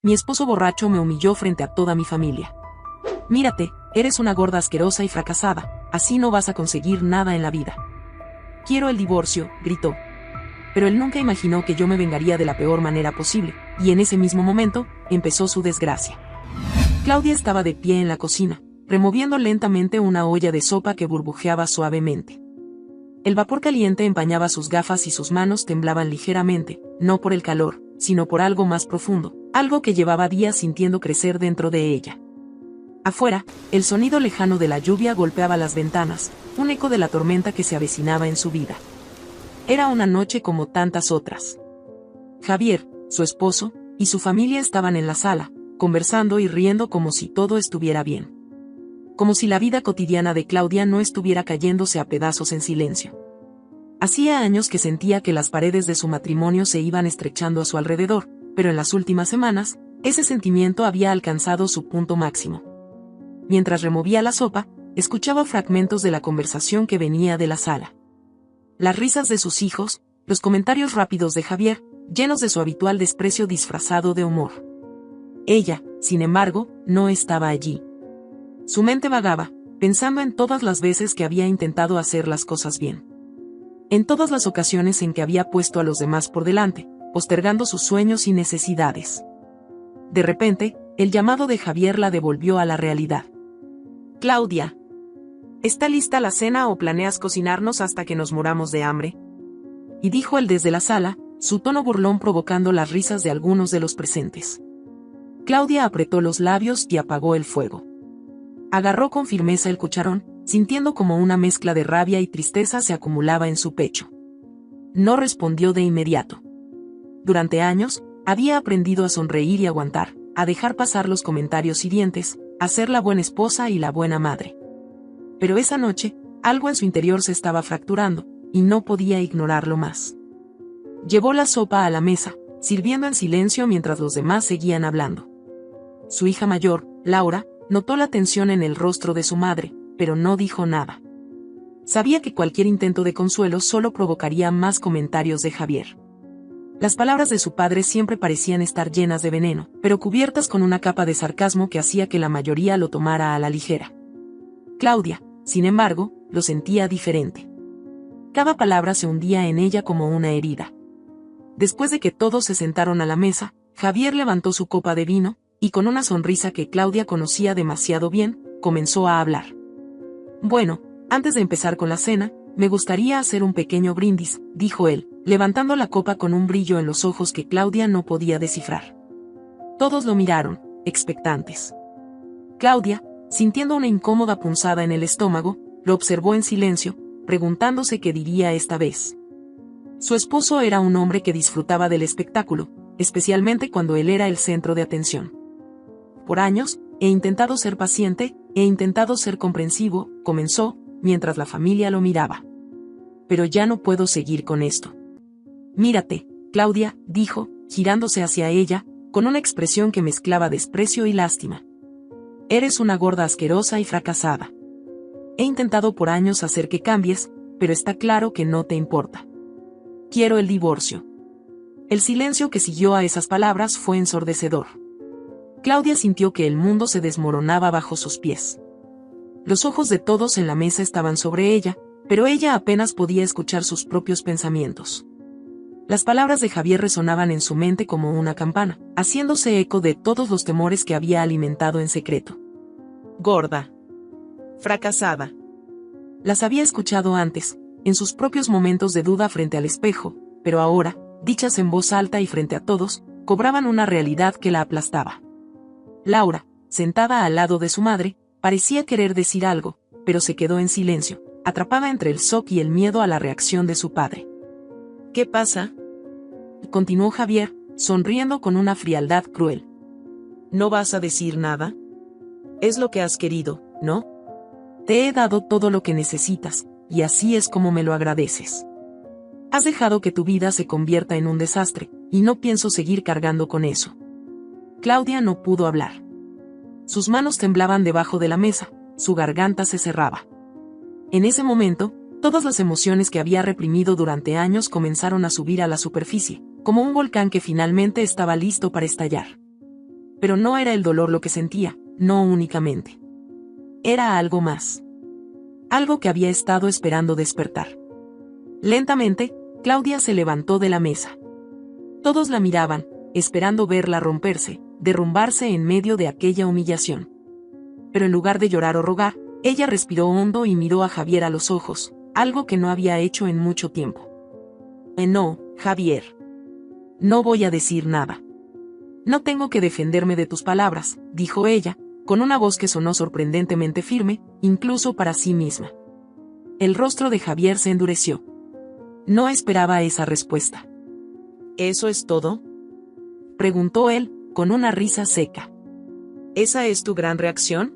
Mi esposo borracho me humilló frente a toda mi familia. Mírate, eres una gorda asquerosa y fracasada, así no vas a conseguir nada en la vida. Quiero el divorcio, gritó. Pero él nunca imaginó que yo me vengaría de la peor manera posible, y en ese mismo momento, empezó su desgracia. Claudia estaba de pie en la cocina, removiendo lentamente una olla de sopa que burbujeaba suavemente. El vapor caliente empañaba sus gafas y sus manos temblaban ligeramente, no por el calor, sino por algo más profundo, algo que llevaba días sintiendo crecer dentro de ella. Afuera, el sonido lejano de la lluvia golpeaba las ventanas, un eco de la tormenta que se avecinaba en su vida. Era una noche como tantas otras. Javier, su esposo, y su familia estaban en la sala, conversando y riendo como si todo estuviera bien. Como si la vida cotidiana de Claudia no estuviera cayéndose a pedazos en silencio. Hacía años que sentía que las paredes de su matrimonio se iban estrechando a su alrededor, pero en las últimas semanas, ese sentimiento había alcanzado su punto máximo. Mientras removía la sopa, escuchaba fragmentos de la conversación que venía de la sala. Las risas de sus hijos, los comentarios rápidos de Javier, llenos de su habitual desprecio disfrazado de humor. Ella, sin embargo, no estaba allí. Su mente vagaba, pensando en todas las veces que había intentado hacer las cosas bien. En todas las ocasiones en que había puesto a los demás por delante, postergando sus sueños y necesidades. De repente, el llamado de Javier la devolvió a la realidad. Claudia, ¿está lista la cena o planeas cocinarnos hasta que nos muramos de hambre? Y dijo él desde la sala, su tono burlón provocando las risas de algunos de los presentes. Claudia apretó los labios y apagó el fuego. Agarró con firmeza el cucharón, sintiendo como una mezcla de rabia y tristeza se acumulaba en su pecho. No respondió de inmediato. Durante años, había aprendido a sonreír y aguantar, a dejar pasar los comentarios hirientes, a ser la buena esposa y la buena madre. Pero esa noche, algo en su interior se estaba fracturando, y no podía ignorarlo más. Llevó la sopa a la mesa, sirviendo en silencio mientras los demás seguían hablando. Su hija mayor, Laura, notó la tensión en el rostro de su madre, pero no dijo nada. Sabía que cualquier intento de consuelo solo provocaría más comentarios de Javier. Las palabras de su padre siempre parecían estar llenas de veneno, pero cubiertas con una capa de sarcasmo que hacía que la mayoría lo tomara a la ligera. Claudia, sin embargo, lo sentía diferente. Cada palabra se hundía en ella como una herida. Después de que todos se sentaron a la mesa, Javier levantó su copa de vino, y con una sonrisa que Claudia conocía demasiado bien, comenzó a hablar. Bueno, antes de empezar con la cena, me gustaría hacer un pequeño brindis, dijo él, levantando la copa con un brillo en los ojos que Claudia no podía descifrar. Todos lo miraron, expectantes. Claudia, sintiendo una incómoda punzada en el estómago, lo observó en silencio, preguntándose qué diría esta vez. Su esposo era un hombre que disfrutaba del espectáculo, especialmente cuando él era el centro de atención. Por años, he intentado ser paciente, he intentado ser comprensivo, comenzó, mientras la familia lo miraba. Pero ya no puedo seguir con esto. Mírate, Claudia, dijo, girándose hacia ella, con una expresión que mezclaba desprecio y lástima. Eres una gorda asquerosa y fracasada. He intentado por años hacer que cambies, pero está claro que no te importa. Quiero el divorcio. El silencio que siguió a esas palabras fue ensordecedor. Claudia sintió que el mundo se desmoronaba bajo sus pies. Los ojos de todos en la mesa estaban sobre ella, pero ella apenas podía escuchar sus propios pensamientos. Las palabras de Javier resonaban en su mente como una campana, haciéndose eco de todos los temores que había alimentado en secreto. Gorda. Fracasada. Las había escuchado antes, en sus propios momentos de duda frente al espejo, pero ahora, dichas en voz alta y frente a todos, cobraban una realidad que la aplastaba. Laura, sentada al lado de su madre, parecía querer decir algo, pero se quedó en silencio, atrapada entre el shock y el miedo a la reacción de su padre. ¿Qué pasa?, continuó Javier, sonriendo con una frialdad cruel. ¿No vas a decir nada? Es lo que has querido, ¿no? Te he dado todo lo que necesitas, y así es como me lo agradeces. Has dejado que tu vida se convierta en un desastre, y no pienso seguir cargando con eso. Claudia no pudo hablar. Sus manos temblaban debajo de la mesa, su garganta se cerraba. En ese momento, todas las emociones que había reprimido durante años comenzaron a subir a la superficie, como un volcán que finalmente estaba listo para estallar. Pero no era el dolor lo que sentía, no únicamente. Era algo más. Algo que había estado esperando despertar. Lentamente, Claudia se levantó de la mesa. Todos la miraban, esperando verla romperse, derrumbarse en medio de aquella humillación. Pero en lugar de llorar o rogar, ella respiró hondo y miró a Javier a los ojos, algo que no había hecho en mucho tiempo. No, Javier. No voy a decir nada. No tengo que defenderme de tus palabras, dijo ella, con una voz que sonó sorprendentemente firme, incluso para sí misma. El rostro de Javier se endureció. No esperaba esa respuesta. ¿Eso es todo?, preguntó él, con una risa seca. ¿Esa es tu gran reacción?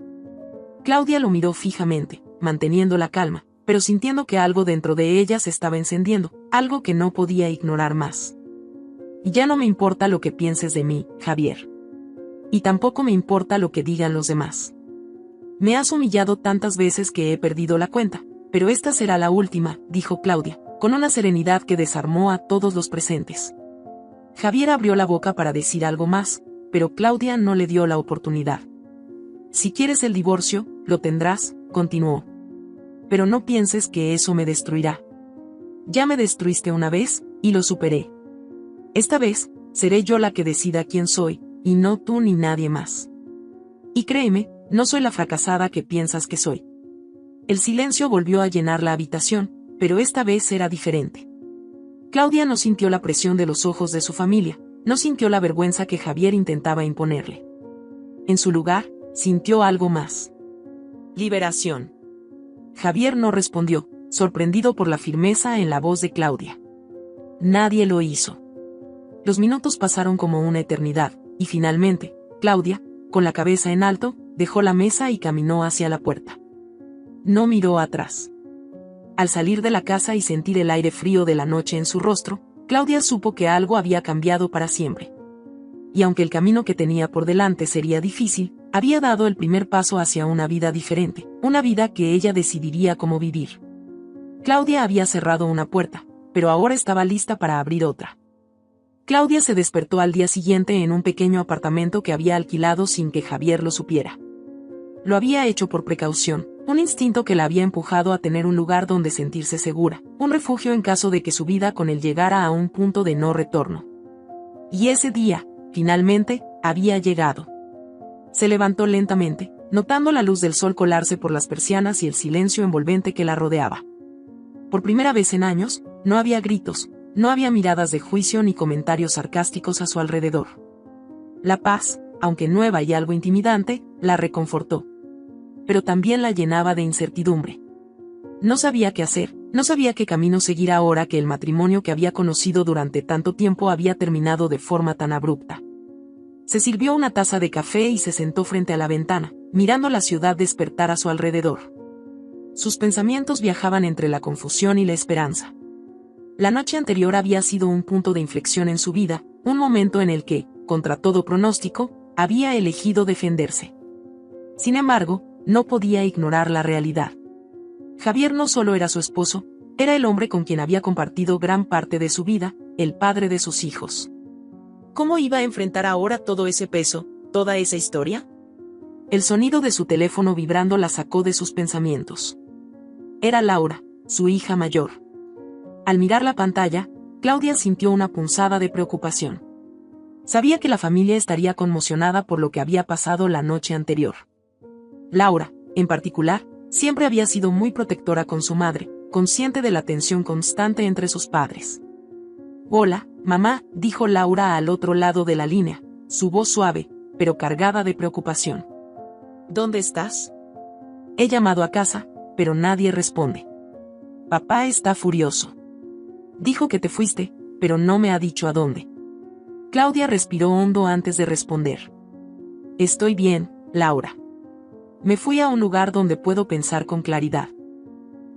Claudia lo miró fijamente, manteniendo la calma, pero sintiendo que algo dentro de ella se estaba encendiendo, algo que no podía ignorar más. Y ya no me importa lo que pienses de mí, Javier. Y tampoco me importa lo que digan los demás. Me has humillado tantas veces que he perdido la cuenta, pero esta será la última, dijo Claudia, con una serenidad que desarmó a todos los presentes. Javier abrió la boca para decir algo más, pero Claudia no le dio la oportunidad. Si quieres el divorcio, lo tendrás, continuó. Pero no pienses que eso me destruirá. Ya me destruiste una vez, y lo superé. Esta vez, seré yo la que decida quién soy, y no tú ni nadie más. Y créeme, no soy la fracasada que piensas que soy. El silencio volvió a llenar la habitación, pero esta vez era diferente. Claudia no sintió la presión de los ojos de su familia, no sintió la vergüenza que Javier intentaba imponerle. En su lugar, sintió algo más. Liberación. Javier no respondió, sorprendido por la firmeza en la voz de Claudia. Nadie lo hizo. Los minutos pasaron como una eternidad, y finalmente, Claudia, con la cabeza en alto, dejó la mesa y caminó hacia la puerta. No miró atrás. Al salir de la casa y sentir el aire frío de la noche en su rostro, Claudia supo que algo había cambiado para siempre. Y aunque el camino que tenía por delante sería difícil, había dado el primer paso hacia una vida diferente, una vida que ella decidiría cómo vivir. Claudia había cerrado una puerta, pero ahora estaba lista para abrir otra. Claudia se despertó al día siguiente en un pequeño apartamento que había alquilado sin que Javier lo supiera. Lo había hecho por precaución, un instinto que la había empujado a tener un lugar donde sentirse segura, un refugio en caso de que su vida con él llegara a un punto de no retorno. Y ese día, finalmente, había llegado. Se levantó lentamente, notando la luz del sol colarse por las persianas y el silencio envolvente que la rodeaba. Por primera vez en años, no había gritos, no había miradas de juicio ni comentarios sarcásticos a su alrededor. La paz, aunque nueva y algo intimidante, la reconfortó. Pero también la llenaba de incertidumbre. No sabía qué hacer, no sabía qué camino seguir ahora que el matrimonio que había conocido durante tanto tiempo había terminado de forma tan abrupta. Se sirvió una taza de café y se sentó frente a la ventana, mirando la ciudad despertar a su alrededor. Sus pensamientos viajaban entre la confusión y la esperanza. La noche anterior había sido un punto de inflexión en su vida, un momento en el que, contra todo pronóstico, había elegido defenderse. Sin embargo, no podía ignorar la realidad. Javier no solo era su esposo, era el hombre con quien había compartido gran parte de su vida, el padre de sus hijos. ¿Cómo iba a enfrentar ahora todo ese peso, toda esa historia? El sonido de su teléfono vibrando la sacó de sus pensamientos. Era Laura, su hija mayor. Al mirar la pantalla, Claudia sintió una punzada de preocupación. Sabía que la familia estaría conmocionada por lo que había pasado la noche anterior. Laura, en particular, siempre había sido muy protectora con su madre, consciente de la tensión constante entre sus padres. «Hola, mamá», dijo Laura al otro lado de la línea, su voz suave, pero cargada de preocupación. «¿Dónde estás?» «He llamado a casa, pero nadie responde. Papá está furioso. Dijo que te fuiste, pero no me ha dicho a dónde». Claudia respiró hondo antes de responder. «Estoy bien, Laura. Me fui a un lugar donde puedo pensar con claridad.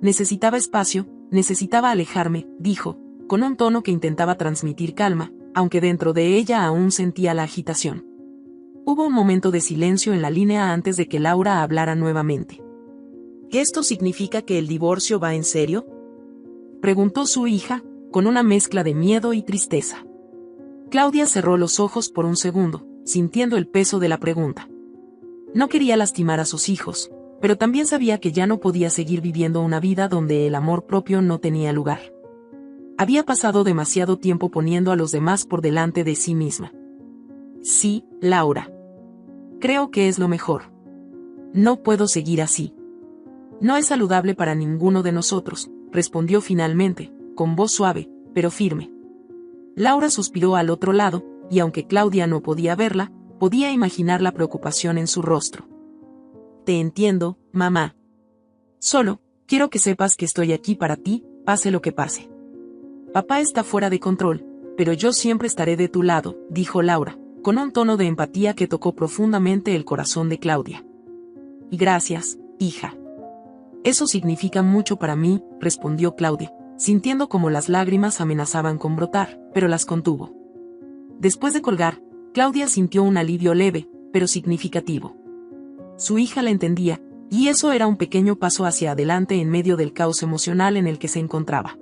Necesitaba espacio, necesitaba alejarme», dijo, con un tono que intentaba transmitir calma, aunque dentro de ella aún sentía la agitación. Hubo un momento de silencio en la línea antes de que Laura hablara nuevamente. «¿Esto significa que el divorcio va en serio?», preguntó su hija, con una mezcla de miedo y tristeza. Claudia cerró los ojos por un segundo, sintiendo el peso de la pregunta. No quería lastimar a sus hijos, pero también sabía que ya no podía seguir viviendo una vida donde el amor propio no tenía lugar. Había pasado demasiado tiempo poniendo a los demás por delante de sí misma. Sí, Laura. Creo que es lo mejor. No puedo seguir así. No es saludable para ninguno de nosotros, respondió finalmente, con voz suave, pero firme. Laura suspiró al otro lado, y aunque Claudia no podía verla, podía imaginar la preocupación en su rostro. Te entiendo, mamá. Solo, quiero que sepas que estoy aquí para ti, pase lo que pase. Papá está fuera de control, pero yo siempre estaré de tu lado, dijo Laura, con un tono de empatía que tocó profundamente el corazón de Claudia. Y gracias, hija. Eso significa mucho para mí, respondió Claudia, sintiendo como las lágrimas amenazaban con brotar, pero las contuvo. Después de colgar, Claudia sintió un alivio leve, pero significativo. Su hija la entendía, y eso era un pequeño paso hacia adelante en medio del caos emocional en el que se encontraba.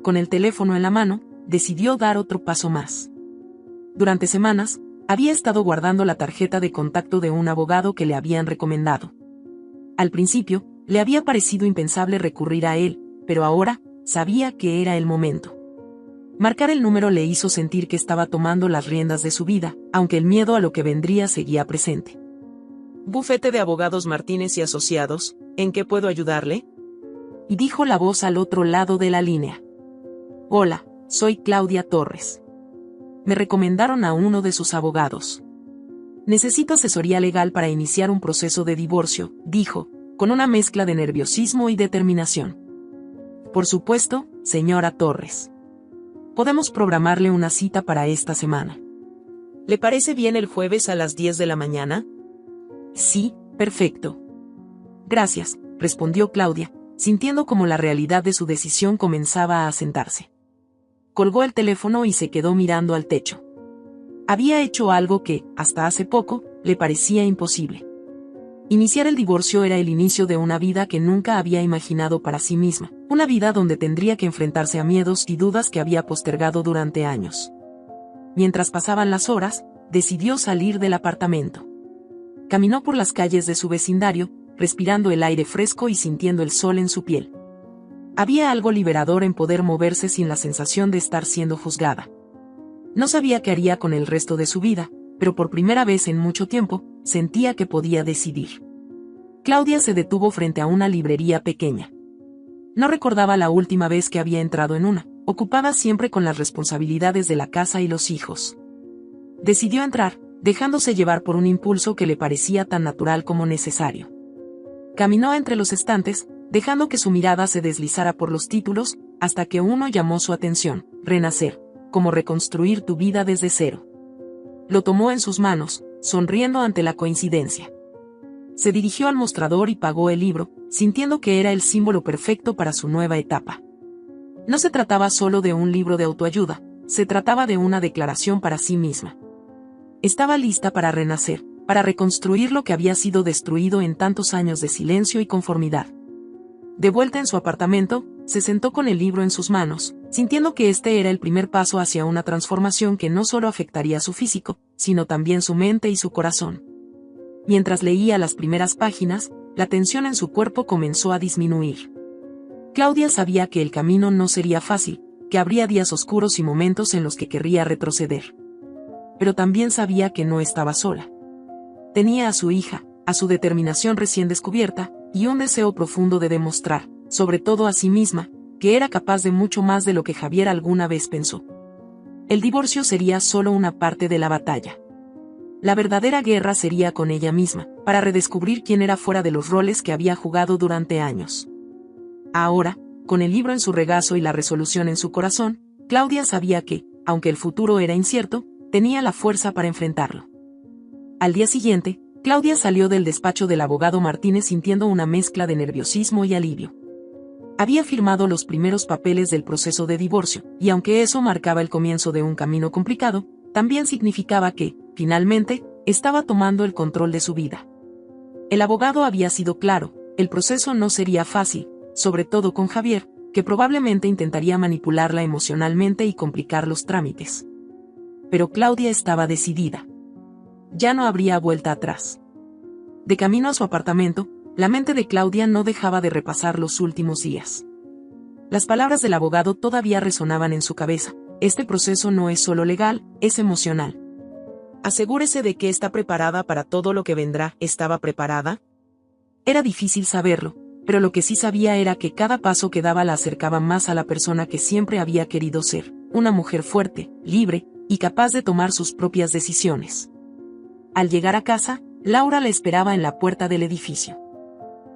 Con el teléfono en la mano, decidió dar otro paso más. Durante semanas, había estado guardando la tarjeta de contacto de un abogado que le habían recomendado. Al principio, le había parecido impensable recurrir a él, pero ahora, sabía que era el momento. Marcar el número le hizo sentir que estaba tomando las riendas de su vida, aunque el miedo a lo que vendría seguía presente. Bufete de Abogados Martínez y Asociados, ¿en qué puedo ayudarle? Y dijo la voz al otro lado de la línea. Hola, soy Claudia Torres. Me recomendaron a uno de sus abogados. Necesito asesoría legal para iniciar un proceso de divorcio, dijo, con una mezcla de nerviosismo y determinación. Por supuesto, señora Torres. Podemos programarle una cita para esta semana. ¿Le parece bien el jueves a las 10 de la mañana? Sí, perfecto. Gracias, respondió Claudia, sintiendo como la realidad de su decisión comenzaba a asentarse. Colgó el teléfono y se quedó mirando al techo. Había hecho algo que, hasta hace poco, le parecía imposible. Iniciar el divorcio era el inicio de una vida que nunca había imaginado para sí misma, una vida donde tendría que enfrentarse a miedos y dudas que había postergado durante años. Mientras pasaban las horas, decidió salir del apartamento. Caminó por las calles de su vecindario, respirando el aire fresco y sintiendo el sol en su piel. Había algo liberador en poder moverse sin la sensación de estar siendo juzgada. No sabía qué haría con el resto de su vida, pero por primera vez en mucho tiempo, sentía que podía decidir. Claudia se detuvo frente a una librería pequeña. No recordaba la última vez que había entrado en una, ocupada siempre con las responsabilidades de la casa y los hijos. Decidió entrar, dejándose llevar por un impulso que le parecía tan natural como necesario. Caminó entre los estantes, dejando que su mirada se deslizara por los títulos, hasta que uno llamó su atención: Renacer, cómo reconstruir tu vida desde cero. Lo tomó en sus manos, sonriendo ante la coincidencia. Se dirigió al mostrador y pagó el libro, sintiendo que era el símbolo perfecto para su nueva etapa. No se trataba solo de un libro de autoayuda, se trataba de una declaración para sí misma. Estaba lista para renacer, para reconstruir lo que había sido destruido en tantos años de silencio y conformidad. De vuelta en su apartamento, se sentó con el libro en sus manos, sintiendo que este era el primer paso hacia una transformación que no solo afectaría su físico, sino también su mente y su corazón. Mientras leía las primeras páginas, la tensión en su cuerpo comenzó a disminuir. Claudia sabía que el camino no sería fácil, que habría días oscuros y momentos en los que querría retroceder. Pero también sabía que no estaba sola. Tenía a su hija, a su determinación recién descubierta, y un deseo profundo de demostrar, sobre todo a sí misma, que era capaz de mucho más de lo que Javier alguna vez pensó. El divorcio sería solo una parte de la batalla. La verdadera guerra sería con ella misma, para redescubrir quién era fuera de los roles que había jugado durante años. Ahora, con el libro en su regazo y la resolución en su corazón, Claudia sabía que, aunque el futuro era incierto, tenía la fuerza para enfrentarlo. Al día siguiente, Claudia salió del despacho del abogado Martínez sintiendo una mezcla de nerviosismo y alivio. Había firmado los primeros papeles del proceso de divorcio, y aunque eso marcaba el comienzo de un camino complicado, también significaba que, finalmente, estaba tomando el control de su vida. El abogado había sido claro: el proceso no sería fácil, sobre todo con Javier, que probablemente intentaría manipularla emocionalmente y complicar los trámites. Pero Claudia estaba decidida. Ya no habría vuelta atrás. De camino a su apartamento, la mente de Claudia no dejaba de repasar los últimos días. Las palabras del abogado todavía resonaban en su cabeza. Este proceso no es solo legal, es emocional. Asegúrese de que está preparada para todo lo que vendrá. ¿Estaba preparada? Era difícil saberlo, pero lo que sí sabía era que cada paso que daba la acercaba más a la persona que siempre había querido ser, una mujer fuerte, libre, y capaz de tomar sus propias decisiones. Al llegar a casa, Laura la esperaba en la puerta del edificio.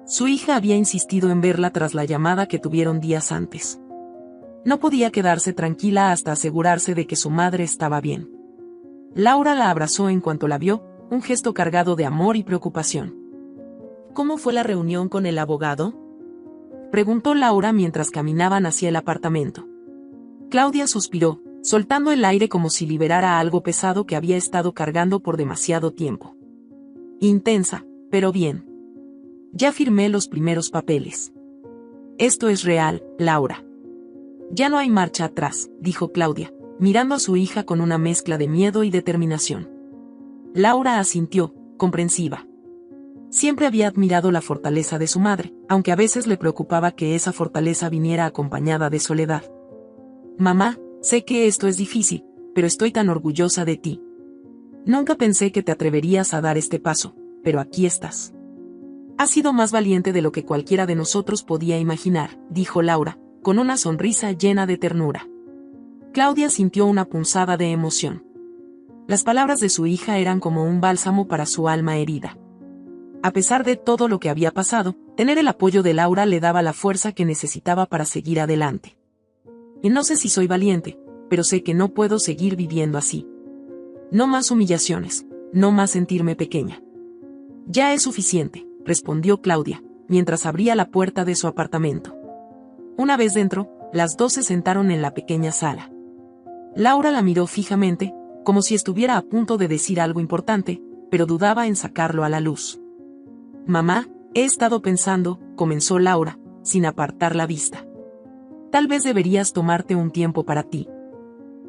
Su hija había insistido en verla tras la llamada que tuvieron días antes. No podía quedarse tranquila hasta asegurarse de que su madre estaba bien. Laura la abrazó en cuanto la vio, un gesto cargado de amor y preocupación. ¿Cómo fue la reunión con el abogado?, preguntó Laura mientras caminaban hacia el apartamento. Claudia suspiró, soltando el aire como si liberara algo pesado que había estado cargando por demasiado tiempo. Intensa, pero bien. Ya firmé los primeros papeles. Esto es real, Laura. Ya no hay marcha atrás, dijo Claudia, mirando a su hija con una mezcla de miedo y determinación. Laura asintió, comprensiva. Siempre había admirado la fortaleza de su madre, aunque a veces le preocupaba que esa fortaleza viniera acompañada de soledad. Mamá, sé que esto es difícil, pero estoy tan orgullosa de ti. Nunca pensé que te atreverías a dar este paso, pero aquí estás. Has sido más valiente de lo que cualquiera de nosotros podía imaginar, dijo Laura, con una sonrisa llena de ternura. Claudia sintió una punzada de emoción. Las palabras de su hija eran como un bálsamo para su alma herida. A pesar de todo lo que había pasado, tener el apoyo de Laura le daba la fuerza que necesitaba para seguir adelante. Y no sé si soy valiente, pero sé que no puedo seguir viviendo así. No más humillaciones, no más sentirme pequeña. Ya es suficiente, respondió Claudia, mientras abría la puerta de su apartamento. Una vez dentro, las dos se sentaron en la pequeña sala. Laura la miró fijamente, como si estuviera a punto de decir algo importante, pero dudaba en sacarlo a la luz. Mamá, he estado pensando, comenzó Laura, sin apartar la vista. Tal vez deberías tomarte un tiempo para ti.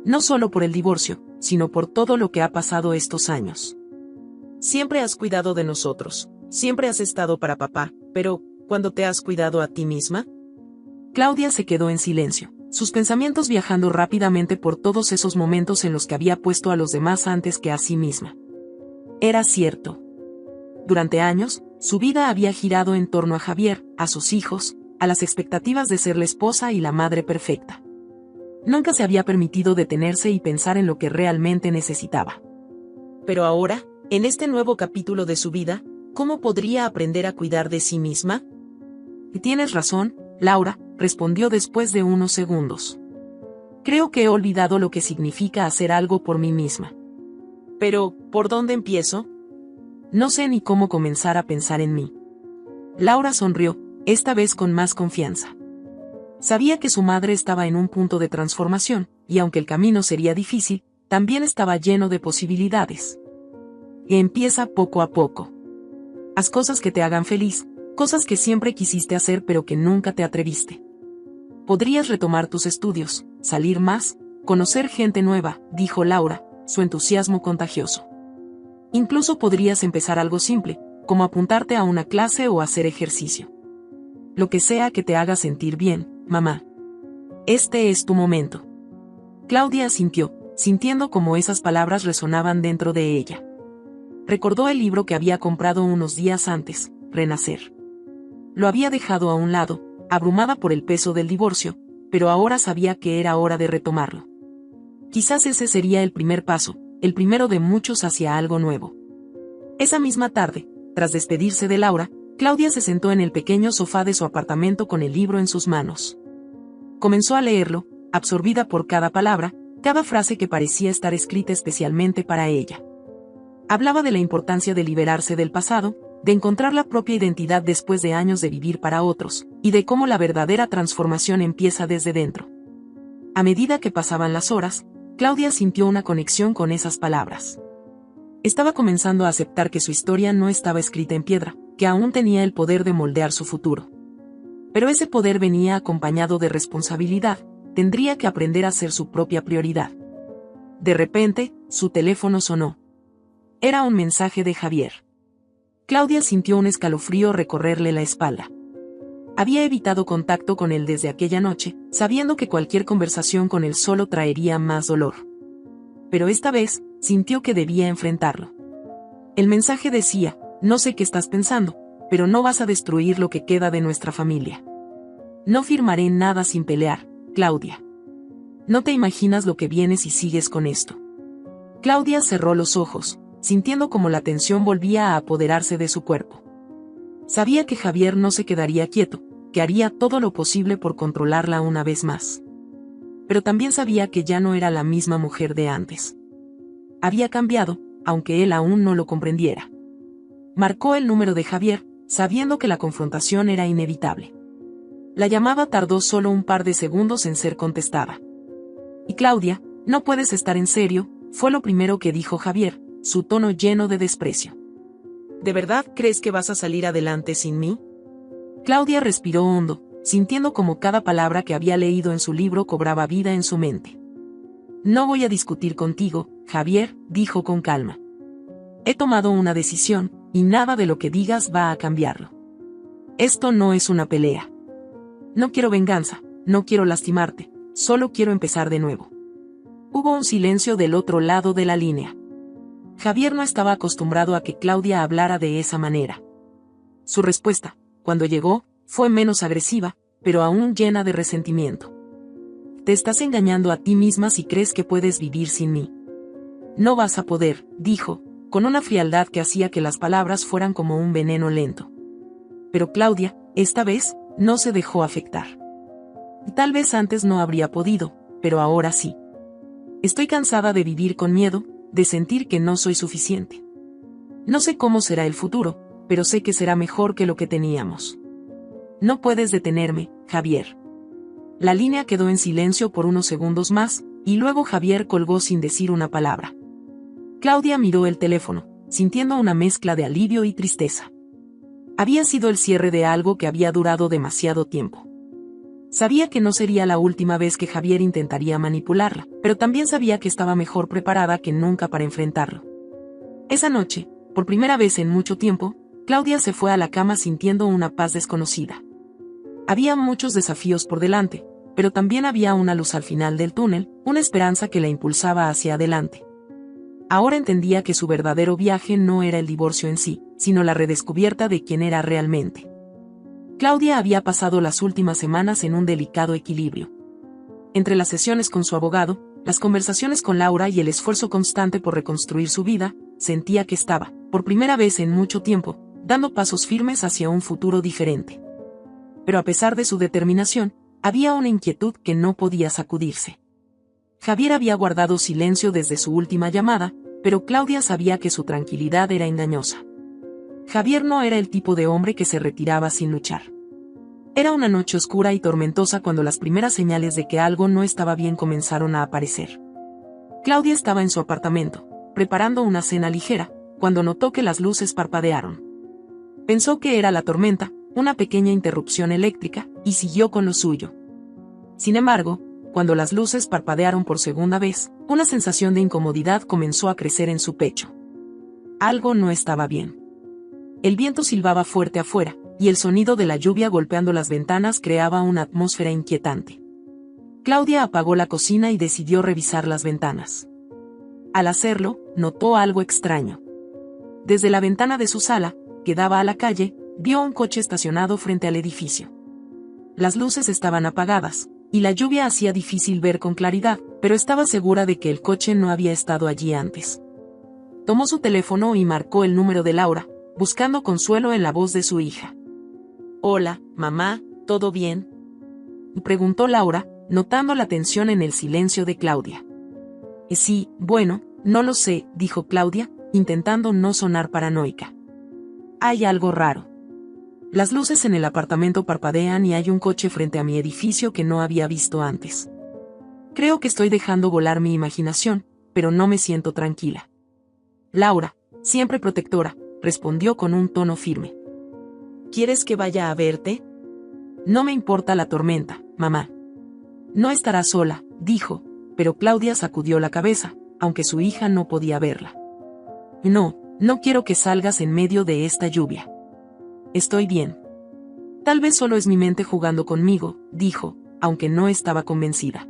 No solo por el divorcio, sino por todo lo que ha pasado estos años. Siempre has cuidado de nosotros, siempre has estado para papá, pero, ¿cuándo te has cuidado a ti misma? Claudia se quedó en silencio, sus pensamientos viajando rápidamente por todos esos momentos en los que había puesto a los demás antes que a sí misma. Era cierto. Durante años, su vida había girado en torno a Javier, a sus hijos, a las expectativas de ser la esposa y la madre perfecta. Nunca se había permitido detenerse y pensar en lo que realmente necesitaba. Pero ahora, en este nuevo capítulo de su vida, ¿cómo podría aprender a cuidar de sí misma? Tienes razón, Laura, respondió después de unos segundos. Creo que he olvidado lo que significa hacer algo por mí misma. Pero, ¿por dónde empiezo? No sé ni cómo comenzar a pensar en mí. Laura sonrió, esta vez con más confianza. Sabía que su madre estaba en un punto de transformación, y aunque el camino sería difícil, también estaba lleno de posibilidades. Y empieza poco a poco. Haz cosas que te hagan feliz, cosas que siempre quisiste hacer pero que nunca te atreviste. Podrías retomar tus estudios, salir más, conocer gente nueva, dijo Laura, su entusiasmo contagioso. Incluso podrías empezar algo simple, como apuntarte a una clase o hacer ejercicio. Lo que sea que te haga sentir bien, mamá. Este es tu momento. Claudia asintió, sintiendo cómo esas palabras resonaban dentro de ella. Recordó el libro que había comprado unos días antes, Renacer. Lo había dejado a un lado, abrumada por el peso del divorcio, pero ahora sabía que era hora de retomarlo. Quizás ese sería el primer paso, el primero de muchos hacia algo nuevo. Esa misma tarde, tras despedirse de Laura, Claudia se sentó en el pequeño sofá de su apartamento con el libro en sus manos. Comenzó a leerlo, absorbida por cada palabra, cada frase que parecía estar escrita especialmente para ella. Hablaba de la importancia de liberarse del pasado, de encontrar la propia identidad después de años de vivir para otros, y de cómo la verdadera transformación empieza desde dentro. A medida que pasaban las horas, Claudia sintió una conexión con esas palabras. Estaba comenzando a aceptar que su historia no estaba escrita en piedra, que aún tenía el poder de moldear su futuro. Pero ese poder venía acompañado de responsabilidad, tendría que aprender a ser su propia prioridad. De repente, su teléfono sonó. Era un mensaje de Javier. Claudia sintió un escalofrío recorrerle la espalda. Había evitado contacto con él desde aquella noche, sabiendo que cualquier conversación con él solo traería más dolor. Pero esta vez, sintió que debía enfrentarlo. El mensaje decía: no sé qué estás pensando, pero no vas a destruir lo que queda de nuestra familia. No firmaré nada sin pelear, Claudia. No te imaginas lo que viene si sigues con esto. Claudia cerró los ojos, sintiendo como la tensión volvía a apoderarse de su cuerpo. Sabía que Javier no se quedaría quieto, que haría todo lo posible por controlarla una vez más. Pero también sabía que ya no era la misma mujer de antes. Había cambiado, aunque él aún no lo comprendiera. Marcó el número de Javier, sabiendo que la confrontación era inevitable. La llamada tardó solo un par de segundos en ser contestada. Y Claudia, no puedes estar en serio, fue lo primero que dijo Javier, su tono lleno de desprecio. ¿De verdad crees que vas a salir adelante sin mí? Claudia respiró hondo, sintiendo como cada palabra que había leído en su libro cobraba vida en su mente. No voy a discutir contigo, Javier, dijo con calma. He tomado una decisión, y nada de lo que digas va a cambiarlo. Esto no es una pelea. No quiero venganza, no quiero lastimarte, solo quiero empezar de nuevo. Hubo un silencio del otro lado de la línea. Javier no estaba acostumbrado a que Claudia hablara de esa manera. Su respuesta, cuando llegó, fue menos agresiva, pero aún llena de resentimiento. Te estás engañando a ti misma si crees que puedes vivir sin mí. No vas a poder, dijo, con una frialdad que hacía que las palabras fueran como un veneno lento. Pero Claudia, esta vez, no se dejó afectar. Tal vez antes no habría podido, pero ahora sí. Estoy cansada de vivir con miedo, de sentir que no soy suficiente. No sé cómo será el futuro, pero sé que será mejor que lo que teníamos. No puedes detenerme, Javier. La línea quedó en silencio por unos segundos más, y luego Javier colgó sin decir una palabra. Claudia miró el teléfono, sintiendo una mezcla de alivio y tristeza. Había sido el cierre de algo que había durado demasiado tiempo. Sabía que no sería la última vez que Javier intentaría manipularla, pero también sabía que estaba mejor preparada que nunca para enfrentarlo. Esa noche, por primera vez en mucho tiempo, Claudia se fue a la cama sintiendo una paz desconocida. Había muchos desafíos por delante, pero también había una luz al final del túnel, una esperanza que la impulsaba hacia adelante. Ahora entendía que su verdadero viaje no era el divorcio en sí, sino la redescubierta de quién era realmente. Claudia había pasado las últimas semanas en un delicado equilibrio. Entre las sesiones con su abogado, las conversaciones con Laura y el esfuerzo constante por reconstruir su vida, sentía que estaba, por primera vez en mucho tiempo, dando pasos firmes hacia un futuro diferente. Pero a pesar de su determinación, había una inquietud que no podía sacudirse. Javier había guardado silencio desde su última llamada, pero Claudia sabía que su tranquilidad era engañosa. Javier no era el tipo de hombre que se retiraba sin luchar. Era una noche oscura y tormentosa cuando las primeras señales de que algo no estaba bien comenzaron a aparecer. Claudia estaba en su apartamento, preparando una cena ligera, cuando notó que las luces parpadearon. Pensó que era la tormenta, una pequeña interrupción eléctrica, y siguió con lo suyo. Sin embargo, cuando las luces parpadearon por segunda vez, una sensación de incomodidad comenzó a crecer en su pecho. Algo no estaba bien. El viento silbaba fuerte afuera, y el sonido de la lluvia golpeando las ventanas creaba una atmósfera inquietante. Claudia apagó la cocina y decidió revisar las ventanas. Al hacerlo, notó algo extraño. Desde la ventana de su sala, que daba a la calle, vio un coche estacionado frente al edificio. Las luces estaban apagadas, y la lluvia hacía difícil ver con claridad, pero estaba segura de que el coche no había estado allí antes. Tomó su teléfono y marcó el número de Laura, buscando consuelo en la voz de su hija. «Hola, mamá, ¿todo bien?», preguntó Laura, notando la tensión en el silencio de Claudia. Sí, bueno, no lo sé», dijo Claudia, intentando no sonar paranoica. «Hay algo raro. Las luces en el apartamento parpadean y hay un coche frente a mi edificio que no había visto antes. Creo que estoy dejando volar mi imaginación, pero no me siento tranquila». Laura, siempre protectora, respondió con un tono firme. «¿Quieres que vaya a verte?». «No me importa la tormenta, mamá». «No estará sola», dijo, pero Claudia sacudió la cabeza, aunque su hija no podía verla. No, no quiero que salgas en medio de esta lluvia. Estoy bien. Tal vez solo es mi mente jugando conmigo, dijo, aunque no estaba convencida.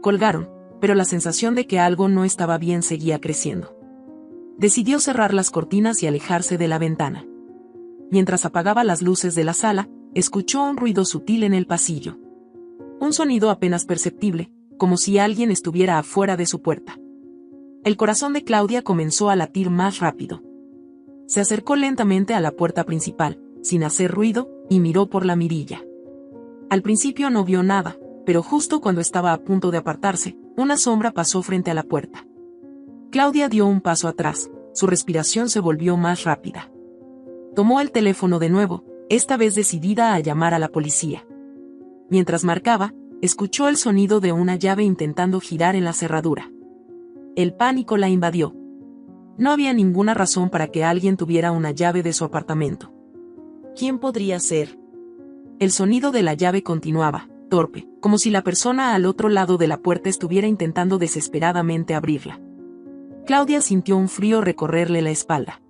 Colgaron, pero la sensación de que algo no estaba bien seguía creciendo. Decidió cerrar las cortinas y alejarse de la ventana. Mientras apagaba las luces de la sala, escuchó un ruido sutil en el pasillo. Un sonido apenas perceptible, como si alguien estuviera afuera de su puerta. El corazón de Claudia comenzó a latir más rápido. Se acercó lentamente a la puerta principal, sin hacer ruido, y miró por la mirilla. Al principio no vio nada, pero justo cuando estaba a punto de apartarse, una sombra pasó frente a la puerta. Claudia dio un paso atrás, su respiración se volvió más rápida. Tomó el teléfono de nuevo, esta vez decidida a llamar a la policía. Mientras marcaba, escuchó el sonido de una llave intentando girar en la cerradura. El pánico la invadió. No había ninguna razón para que alguien tuviera una llave de su apartamento. ¿Quién podría ser? El sonido de la llave continuaba, torpe, como si la persona al otro lado de la puerta estuviera intentando desesperadamente abrirla. Claudia sintió un frío recorrerle la espalda.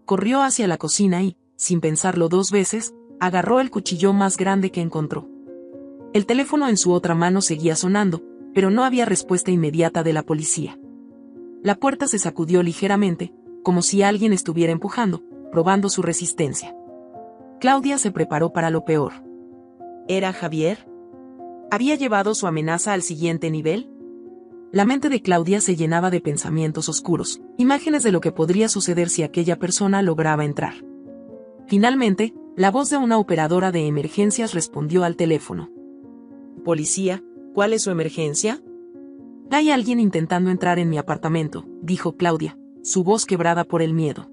Corrió hacia la cocina y, sin pensarlo dos veces, agarró el cuchillo más grande que encontró. El teléfono en su otra mano seguía sonando, pero no había respuesta inmediata de la policía. La puerta se sacudió ligeramente, como si alguien estuviera empujando, probando su resistencia. Claudia se preparó para lo peor. ¿Era Javier? ¿Había llevado su amenaza al siguiente nivel? La mente de Claudia se llenaba de pensamientos oscuros, imágenes de lo que podría suceder si aquella persona lograba entrar. Finalmente, la voz de una operadora de emergencias respondió al teléfono. «Policía, ¿cuál es su emergencia?» «Hay alguien intentando entrar en mi apartamento», dijo Claudia, su voz quebrada por el miedo.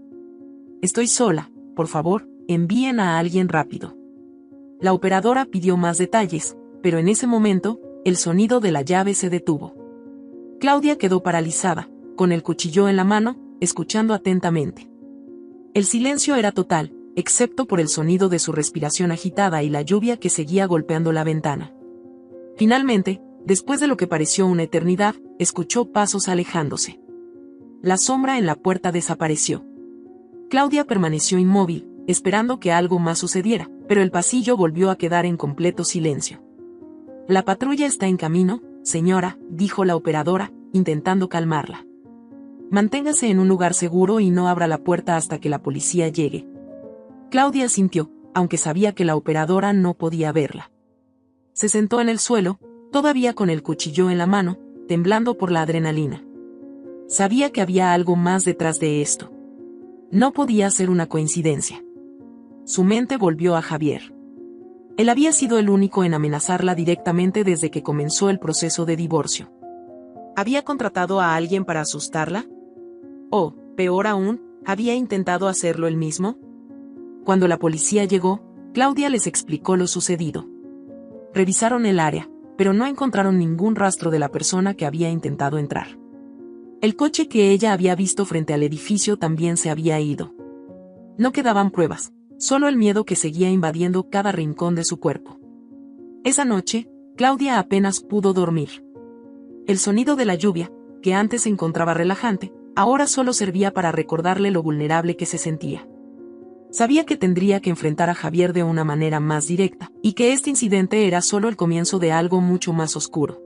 «Estoy sola, por favor, envíen a alguien rápido». La operadora pidió más detalles, pero en ese momento, el sonido de la llave se detuvo. Claudia quedó paralizada, con el cuchillo en la mano, escuchando atentamente. El silencio era total, excepto por el sonido de su respiración agitada y la lluvia que seguía golpeando la ventana. Finalmente, después de lo que pareció una eternidad, escuchó pasos alejándose. La sombra en la puerta desapareció. Claudia permaneció inmóvil, esperando que algo más sucediera, pero el pasillo volvió a quedar en completo silencio. «La patrulla está en camino, señora», dijo la operadora, intentando calmarla. «Manténgase en un lugar seguro y no abra la puerta hasta que la policía llegue». Claudia asintió, aunque sabía que la operadora no podía verla. Se sentó en el suelo, todavía con el cuchillo en la mano, temblando por la adrenalina. Sabía que había algo más detrás de esto. No podía ser una coincidencia. Su mente volvió a Javier. Él había sido el único en amenazarla directamente desde que comenzó el proceso de divorcio. ¿Había contratado a alguien para asustarla? O, peor aún, ¿había intentado hacerlo él mismo? Cuando la policía llegó, Claudia les explicó lo sucedido. Revisaron el área, pero no encontraron ningún rastro de la persona que había intentado entrar. El coche que ella había visto frente al edificio también se había ido. No quedaban pruebas, solo el miedo que seguía invadiendo cada rincón de su cuerpo. Esa noche, Claudia apenas pudo dormir. El sonido de la lluvia, que antes se encontraba relajante, ahora solo servía para recordarle lo vulnerable que se sentía. Sabía que tendría que enfrentar a Javier de una manera más directa, y que este incidente era solo el comienzo de algo mucho más oscuro.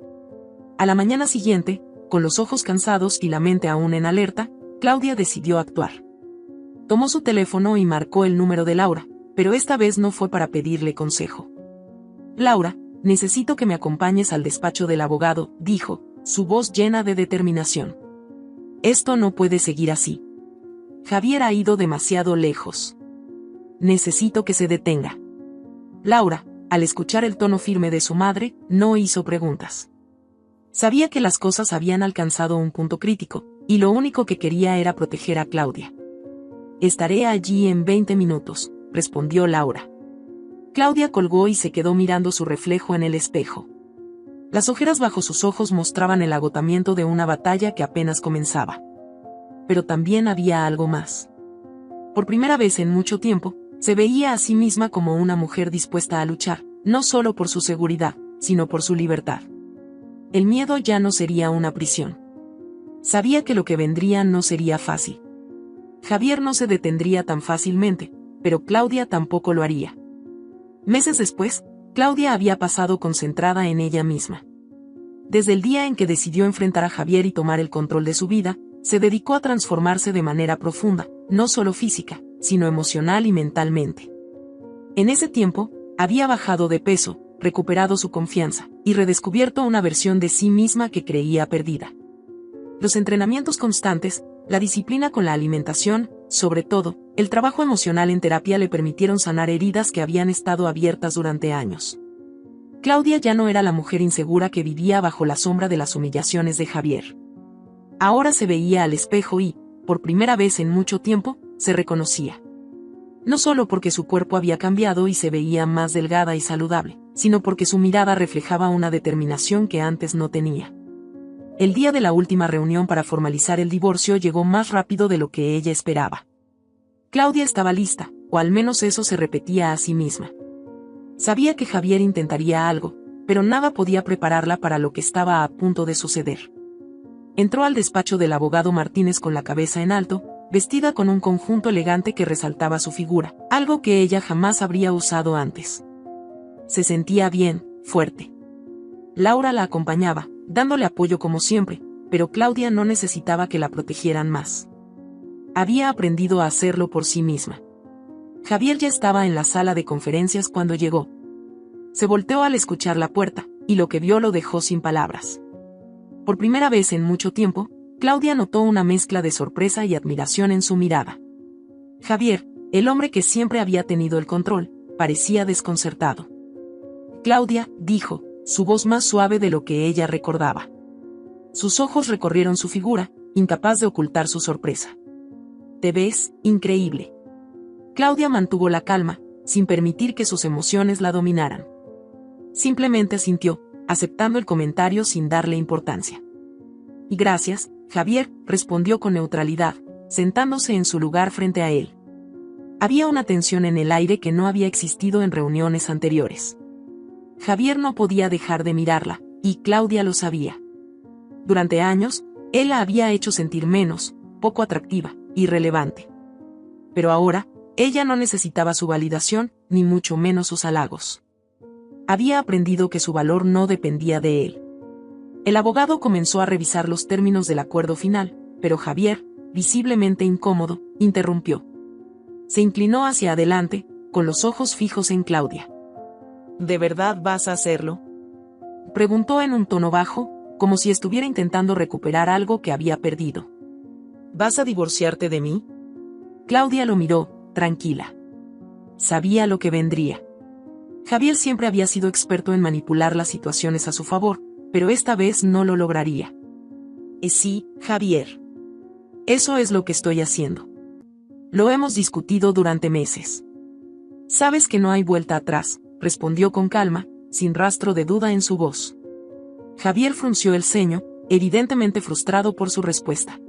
A la mañana siguiente, con los ojos cansados y la mente aún en alerta, Claudia decidió actuar. Tomó su teléfono y marcó el número de Laura, pero esta vez no fue para pedirle consejo. «Laura, necesito que me acompañes al despacho del abogado», dijo, su voz llena de determinación. «Esto no puede seguir así. Javier ha ido demasiado lejos. Necesito que se detenga». Laura, al escuchar el tono firme de su madre, no hizo preguntas. Sabía que las cosas habían alcanzado un punto crítico, y lo único que quería era proteger a Claudia. «Estaré allí en 20 minutos», respondió Laura. Claudia colgó y se quedó mirando su reflejo en el espejo. Las ojeras bajo sus ojos mostraban el agotamiento de una batalla que apenas comenzaba. Pero también había algo más. Por primera vez en mucho tiempo, se veía a sí misma como una mujer dispuesta a luchar, no solo por su seguridad, sino por su libertad. El miedo ya no sería una prisión. Sabía que lo que vendría no sería fácil. Javier no se detendría tan fácilmente, pero Claudia tampoco lo haría. Meses después, Claudia había pasado concentrada en ella misma. Desde el día en que decidió enfrentar a Javier y tomar el control de su vida, se dedicó a transformarse de manera profunda, no solo física, sino emocional y mentalmente. En ese tiempo, había bajado de peso, recuperado su confianza, y redescubierto una versión de sí misma que creía perdida. Los entrenamientos constantes, la disciplina con la alimentación, sobre todo, el trabajo emocional en terapia le permitieron sanar heridas que habían estado abiertas durante años. Claudia ya no era la mujer insegura que vivía bajo la sombra de las humillaciones de Javier. Ahora se veía al espejo y, por primera vez en mucho tiempo, se reconocía. No solo porque su cuerpo había cambiado y se veía más delgada y saludable, sino porque su mirada reflejaba una determinación que antes no tenía. El día de la última reunión para formalizar el divorcio llegó más rápido de lo que ella esperaba. Claudia estaba lista, o al menos eso se repetía a sí misma. Sabía que Javier intentaría algo, pero nada podía prepararla para lo que estaba a punto de suceder. Entró al despacho del abogado Martínez con la cabeza en alto, vestida con un conjunto elegante que resaltaba su figura, algo que ella jamás habría usado antes. Se sentía bien, fuerte. Laura la acompañaba, dándole apoyo como siempre, pero Claudia no necesitaba que la protegieran más. Había aprendido a hacerlo por sí misma. Javier ya estaba en la sala de conferencias cuando llegó. Se volteó al escuchar la puerta, y lo que vio lo dejó sin palabras. Por primera vez en mucho tiempo, Claudia notó una mezcla de sorpresa y admiración en su mirada. Javier, el hombre que siempre había tenido el control, parecía desconcertado. Claudia, dijo, su voz más suave de lo que ella recordaba. Sus ojos recorrieron su figura, incapaz de ocultar su sorpresa. Te ves increíble. Claudia mantuvo la calma, sin permitir que sus emociones la dominaran. Simplemente asintió, aceptando el comentario sin darle importancia. Y gracias, Javier, respondió con neutralidad, sentándose en su lugar frente a él. Había una tensión en el aire que no había existido en reuniones anteriores. Javier no podía dejar de mirarla, y Claudia lo sabía. Durante años, él la había hecho sentir menos, poco atractiva, irrelevante. Pero ahora, ella no necesitaba su validación, ni mucho menos sus halagos. Había aprendido que su valor no dependía de él. El abogado comenzó a revisar los términos del acuerdo final, pero Javier, visiblemente incómodo, interrumpió. Se inclinó hacia adelante, con los ojos fijos en Claudia. ¿De verdad vas a hacerlo?, preguntó en un tono bajo, como si estuviera intentando recuperar algo que había perdido. ¿Vas a divorciarte de mí? Claudia lo miró, tranquila. Sabía lo que vendría. Javier siempre había sido experto en manipular las situaciones a su favor, pero esta vez no lo lograría. Sí, Javier. Eso es lo que estoy haciendo. Lo hemos discutido durante meses. Sabes que no hay vuelta atrás, respondió con calma, sin rastro de duda en su voz. Javier frunció el ceño, evidentemente frustrado por su respuesta.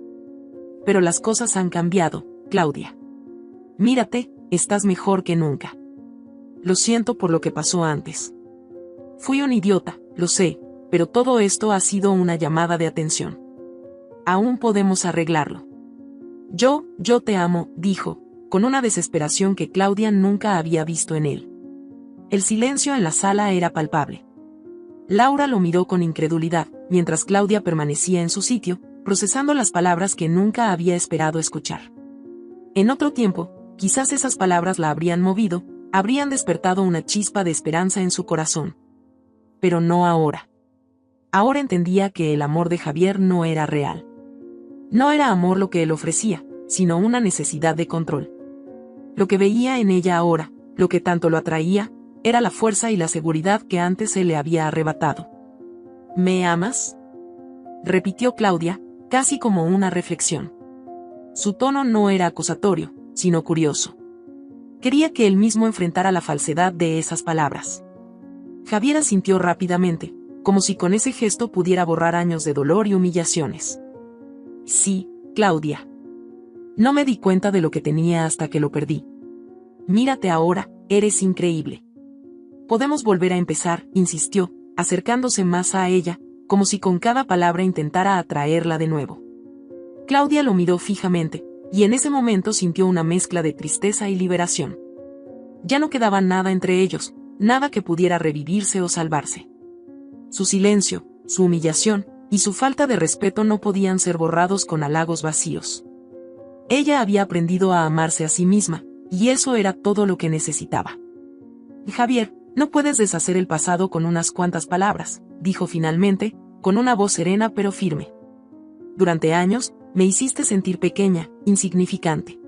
Pero las cosas han cambiado, Claudia. Mírate, estás mejor que nunca. Lo siento por lo que pasó antes. Fui un idiota, lo sé, pero todo esto ha sido una llamada de atención. Aún podemos arreglarlo. Yo te amo, dijo, con una desesperación que Claudia nunca había visto en él. El silencio en la sala era palpable. Laura lo miró con incredulidad, mientras Claudia permanecía en su sitio, procesando las palabras que nunca había esperado escuchar. En otro tiempo, quizás esas palabras la habrían movido, habrían despertado una chispa de esperanza en su corazón. Pero no ahora. Ahora entendía que el amor de Javier no era real. No era amor lo que él ofrecía, sino una necesidad de control. Lo que veía en ella ahora, lo que tanto lo atraía, era la fuerza y la seguridad que antes se le había arrebatado. ¿Me amas?, repitió Claudia, casi como una reflexión. Su tono no era acusatorio, sino curioso. Quería que él mismo enfrentara la falsedad de esas palabras. Javier asintió rápidamente, como si con ese gesto pudiera borrar años de dolor y humillaciones. Sí, Claudia. No me di cuenta de lo que tenía hasta que lo perdí. Mírate ahora, eres increíble. Podemos volver a empezar, insistió, acercándose más a ella, como si con cada palabra intentara atraerla de nuevo. Claudia lo miró fijamente, y en ese momento sintió una mezcla de tristeza y liberación. Ya no quedaba nada entre ellos, nada que pudiera revivirse o salvarse. Su silencio, su humillación y su falta de respeto no podían ser borrados con halagos vacíos. Ella había aprendido a amarse a sí misma, y eso era todo lo que necesitaba. Javier, no puedes deshacer el pasado con unas cuantas palabras, dijo finalmente, con una voz serena pero firme. Durante años, me hiciste sentir pequeña, insignificante.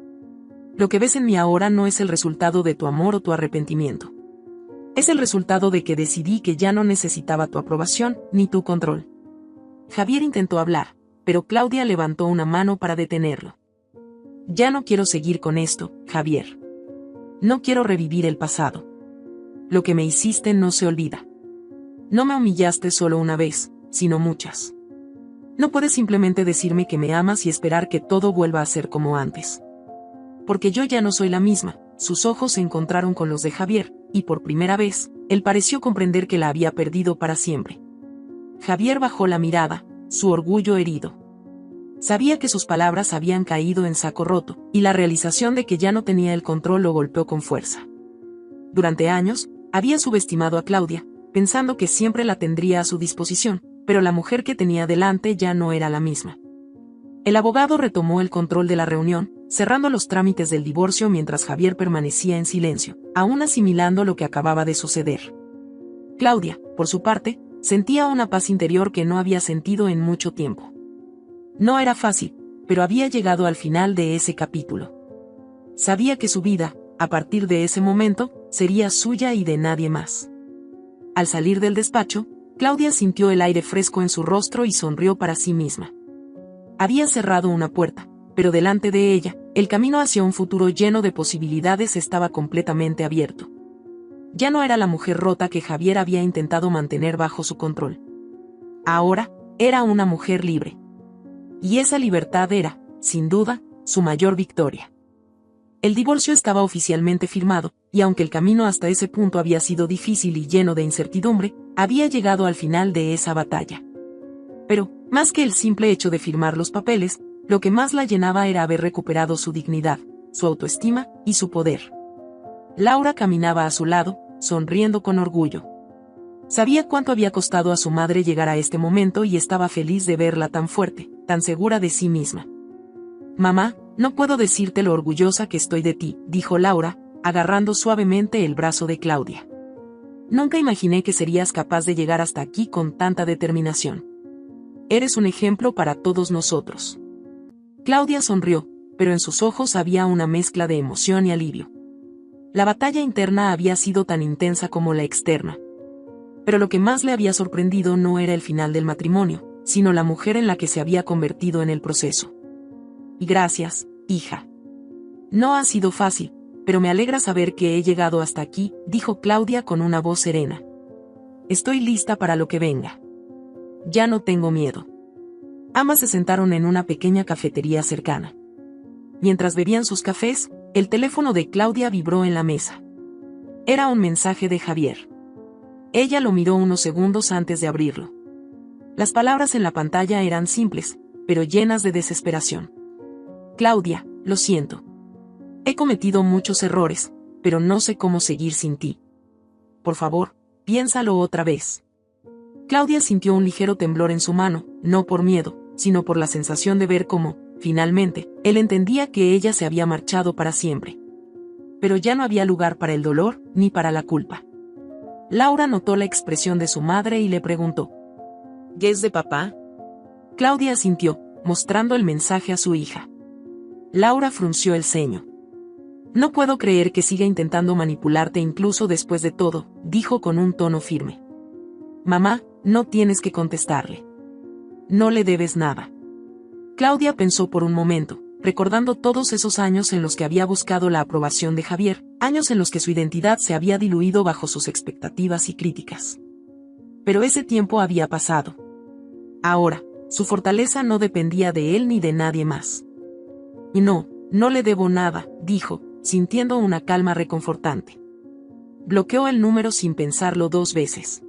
Lo que ves en mí ahora no es el resultado de tu amor o tu arrepentimiento. Es el resultado de que decidí que ya no necesitaba tu aprobación, ni tu control. Javier intentó hablar, pero Claudia levantó una mano para detenerlo. Ya no quiero seguir con esto, Javier. No quiero revivir el pasado. Lo que me hiciste no se olvida. No me humillaste solo una vez, sino muchas. No puedes simplemente decirme que me amas y esperar que todo vuelva a ser como antes. Porque yo ya no soy la misma. Sus ojos se encontraron con los de Javier, y por primera vez, él pareció comprender que la había perdido para siempre. Javier bajó la mirada, su orgullo herido. Sabía que sus palabras habían caído en saco roto, y la realización de que ya no tenía el control lo golpeó con fuerza. Durante años, había subestimado a Claudia, pensando que siempre la tendría a su disposición, pero la mujer que tenía delante ya no era la misma. El abogado retomó el control de la reunión, cerrando los trámites del divorcio mientras Javier permanecía en silencio, aún asimilando lo que acababa de suceder. Claudia, por su parte, sentía una paz interior que no había sentido en mucho tiempo. No era fácil, pero había llegado al final de ese capítulo. Sabía que su vida, a partir de ese momento, sería suya y de nadie más. Al salir del despacho, Claudia sintió el aire fresco en su rostro y sonrió para sí misma. Había cerrado una puerta, pero delante de ella, el camino hacia un futuro lleno de posibilidades estaba completamente abierto. Ya no era la mujer rota que Javier había intentado mantener bajo su control. Ahora, era una mujer libre. Y esa libertad era, sin duda, su mayor victoria. El divorcio estaba oficialmente firmado, y aunque el camino hasta ese punto había sido difícil y lleno de incertidumbre, había llegado al final de esa batalla. Pero, más que el simple hecho de firmar los papeles, lo que más la llenaba era haber recuperado su dignidad, su autoestima y su poder. Laura caminaba a su lado, sonriendo con orgullo. Sabía cuánto había costado a su madre llegar a este momento y estaba feliz de verla tan fuerte, tan segura de sí misma. «Mamá, no puedo decirte lo orgullosa que estoy de ti», dijo Laura, agarrando suavemente el brazo de Claudia. «Nunca imaginé que serías capaz de llegar hasta aquí con tanta determinación. Eres un ejemplo para todos nosotros». Claudia sonrió, pero en sus ojos había una mezcla de emoción y alivio. La batalla interna había sido tan intensa como la externa. Pero lo que más le había sorprendido no era el final del matrimonio, sino la mujer en la que se había convertido en el proceso. «Y gracias, hija. No ha sido fácil, pero me alegra saber que he llegado hasta aquí», dijo Claudia con una voz serena. «Estoy lista para lo que venga. Ya no tengo miedo». Ambas se sentaron en una pequeña cafetería cercana. Mientras bebían sus cafés, el teléfono de Claudia vibró en la mesa. Era un mensaje de Javier. Ella lo miró unos segundos antes de abrirlo. Las palabras en la pantalla eran simples, pero llenas de desesperación. «Claudia, lo siento. He cometido muchos errores, pero no sé cómo seguir sin ti. Por favor, piénsalo otra vez». Claudia sintió un ligero temblor en su mano, no por miedo, sino por la sensación de ver cómo, finalmente, él entendía que ella se había marchado para siempre. Pero ya no había lugar para el dolor, ni para la culpa. Laura notó la expresión de su madre y le preguntó: «¿Qué es de papá?». Claudia asintió, mostrando el mensaje a su hija. Laura frunció el ceño. «No puedo creer que siga intentando manipularte incluso después de todo», dijo con un tono firme. «Mamá, no tienes que contestarle. No le debes nada». Claudia pensó por un momento, recordando todos esos años en los que había buscado la aprobación de Javier, años en los que su identidad se había diluido bajo sus expectativas y críticas. Pero ese tiempo había pasado. Ahora, su fortaleza no dependía de él ni de nadie más. «Y no le debo nada», dijo, sintiendo una calma reconfortante. Bloqueó el número sin pensarlo 2 veces.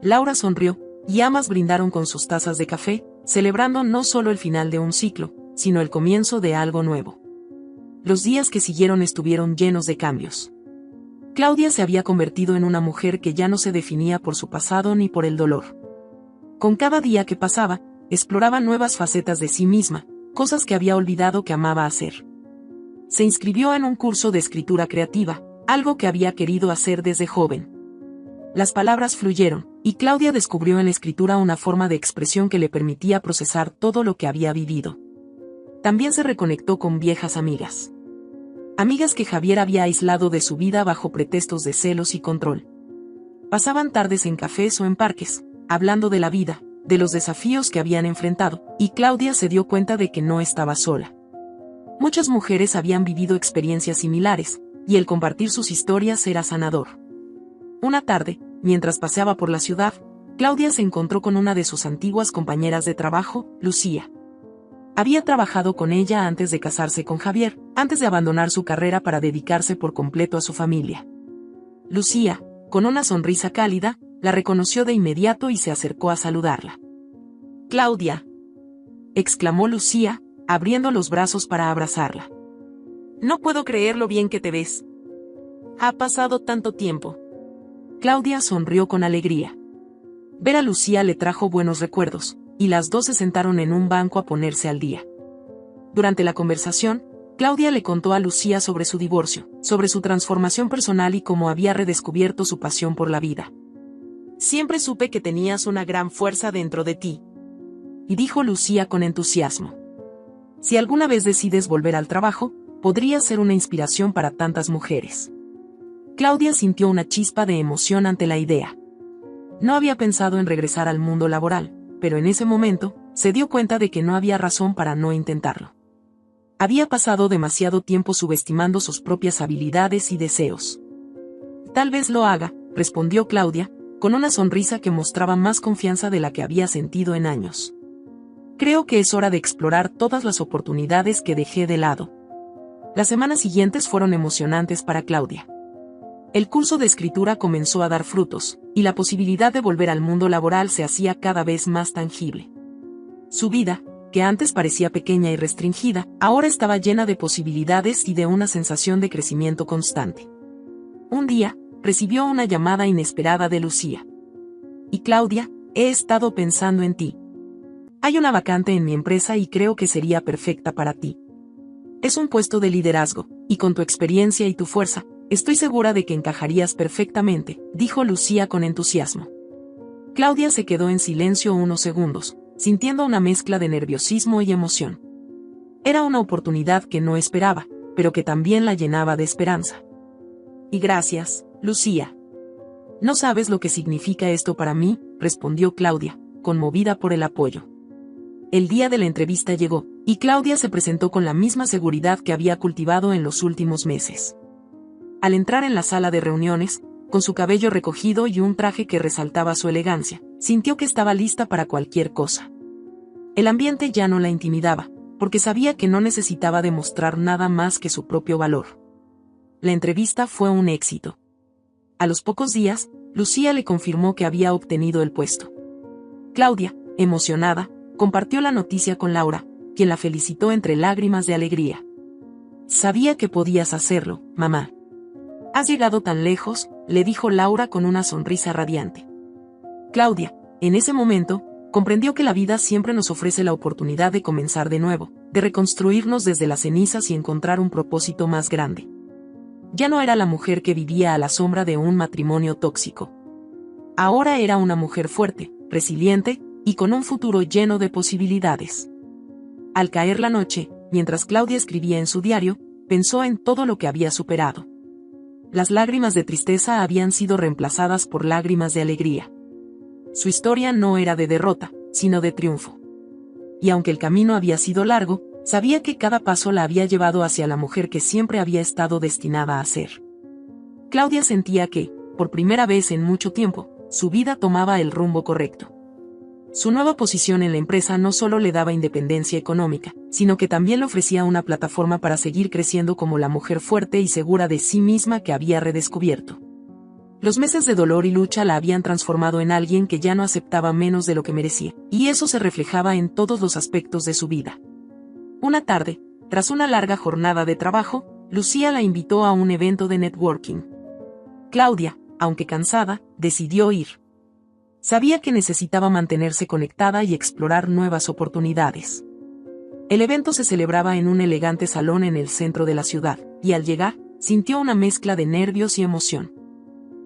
Laura sonrió, y ambas brindaron con sus tazas de café, celebrando no solo el final de un ciclo, sino el comienzo de algo nuevo. Los días que siguieron estuvieron llenos de cambios. Claudia se había convertido en una mujer que ya no se definía por su pasado ni por el dolor. Con cada día que pasaba, exploraba nuevas facetas de sí misma, cosas que había olvidado que amaba hacer. Se inscribió en un curso de escritura creativa, algo que había querido hacer desde joven. Las palabras fluyeron, y Claudia descubrió en la escritura una forma de expresión que le permitía procesar todo lo que había vivido. También se reconectó con viejas amigas. Amigas que Javier había aislado de su vida bajo pretextos de celos y control. Pasaban tardes en cafés o en parques, hablando de la vida, de los desafíos que habían enfrentado, y Claudia se dio cuenta de que no estaba sola. Muchas mujeres habían vivido experiencias similares, y el compartir sus historias era sanador. Una tarde, mientras paseaba por la ciudad, Claudia se encontró con una de sus antiguas compañeras de trabajo, Lucía. Había trabajado con ella antes de casarse con Javier, antes de abandonar su carrera para dedicarse por completo a su familia. Lucía, con una sonrisa cálida, la reconoció de inmediato y se acercó a saludarla. «Claudia», exclamó Lucía, abriendo los brazos para abrazarla. «No puedo creer lo bien que te ves. Ha pasado tanto tiempo». Claudia sonrió con alegría. Ver a Lucía le trajo buenos recuerdos, y las dos se sentaron en un banco a ponerse al día. Durante la conversación, Claudia le contó a Lucía sobre su divorcio, sobre su transformación personal y cómo había redescubierto su pasión por la vida. «Siempre supe que tenías una gran fuerza dentro de ti», y dijo Lucía con entusiasmo. «Si alguna vez decides volver al trabajo, podrías ser una inspiración para tantas mujeres». Claudia sintió una chispa de emoción ante la idea. No había pensado en regresar al mundo laboral, pero en ese momento, se dio cuenta de que no había razón para no intentarlo. Había pasado demasiado tiempo subestimando sus propias habilidades y deseos. «Tal vez lo haga», respondió Claudia, con una sonrisa que mostraba más confianza de la que había sentido en años. «Creo que es hora de explorar todas las oportunidades que dejé de lado». Las semanas siguientes fueron emocionantes para Claudia. El curso de escritura comenzó a dar frutos, y la posibilidad de volver al mundo laboral se hacía cada vez más tangible. Su vida, que antes parecía pequeña y restringida, ahora estaba llena de posibilidades y de una sensación de crecimiento constante. Un día, recibió una llamada inesperada de Lucía. «Y Claudia, he estado pensando en ti. Hay una vacante en mi empresa y creo que sería perfecta para ti. Es un puesto de liderazgo, y con tu experiencia y tu fuerza, estoy segura de que encajarías perfectamente», dijo Lucía con entusiasmo. Claudia se quedó en silencio unos segundos, sintiendo una mezcla de nerviosismo y emoción. Era una oportunidad que no esperaba, pero que también la llenaba de esperanza. «Y gracias, Lucía. No sabes lo que significa esto para mí», respondió Claudia, conmovida por el apoyo. El día de la entrevista llegó, y Claudia se presentó con la misma seguridad que había cultivado en los últimos meses. Al entrar en la sala de reuniones, con su cabello recogido y un traje que resaltaba su elegancia, sintió que estaba lista para cualquier cosa. El ambiente ya no la intimidaba, porque sabía que no necesitaba demostrar nada más que su propio valor. La entrevista fue un éxito. A los pocos días, Lucía le confirmó que había obtenido el puesto. Claudia, emocionada, compartió la noticia con Laura, quien la felicitó entre lágrimas de alegría. «Sabía que podías hacerlo, mamá. Has llegado tan lejos», le dijo Laura con una sonrisa radiante. Claudia, en ese momento, comprendió que la vida siempre nos ofrece la oportunidad de comenzar de nuevo, de reconstruirnos desde las cenizas y encontrar un propósito más grande. Ya no era la mujer que vivía a la sombra de un matrimonio tóxico. Ahora era una mujer fuerte, resiliente, y con un futuro lleno de posibilidades. Al caer la noche, mientras Claudia escribía en su diario, pensó en todo lo que había superado. Las lágrimas de tristeza habían sido reemplazadas por lágrimas de alegría. Su historia no era de derrota, sino de triunfo. Y aunque el camino había sido largo, sabía que cada paso la había llevado hacia la mujer que siempre había estado destinada a ser. Claudia sentía que, por primera vez en mucho tiempo, su vida tomaba el rumbo correcto. Su nueva posición en la empresa no solo le daba independencia económica, sino que también le ofrecía una plataforma para seguir creciendo como la mujer fuerte y segura de sí misma que había redescubierto. Los meses de dolor y lucha la habían transformado en alguien que ya no aceptaba menos de lo que merecía, y eso se reflejaba en todos los aspectos de su vida. Una tarde, tras una larga jornada de trabajo, Lucía la invitó a un evento de networking. Claudia, aunque cansada, decidió ir. Sabía que necesitaba mantenerse conectada y explorar nuevas oportunidades. El evento se celebraba en un elegante salón en el centro de la ciudad, y al llegar, sintió una mezcla de nervios y emoción.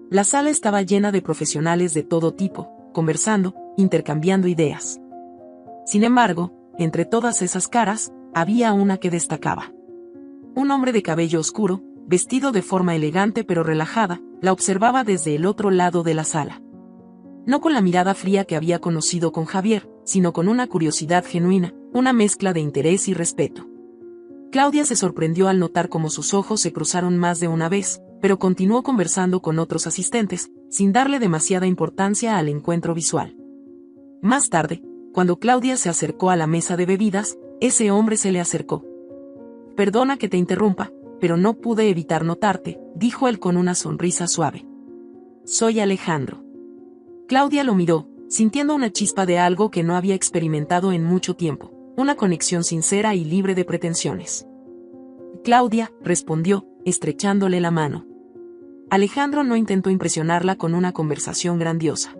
La sala estaba llena de profesionales de todo tipo, conversando, intercambiando ideas. Sin embargo, entre todas esas caras, había una que destacaba. Un hombre de cabello oscuro, vestido de forma elegante pero relajada, la observaba desde el otro lado de la sala. No con la mirada fría que había conocido con Javier, sino con una curiosidad genuina, una mezcla de interés y respeto. Claudia se sorprendió al notar cómo sus ojos se cruzaron más de una vez, pero continuó conversando con otros asistentes, sin darle demasiada importancia al encuentro visual. Más tarde, cuando Claudia se acercó a la mesa de bebidas, ese hombre se le acercó. «Perdona que te interrumpa, pero no pude evitar notarte», dijo él con una sonrisa suave. «Soy Alejandro». Claudia lo miró, sintiendo una chispa de algo que no había experimentado en mucho tiempo, una conexión sincera y libre de pretensiones. «Claudia», respondió, estrechándole la mano. Alejandro no intentó impresionarla con una conversación grandiosa.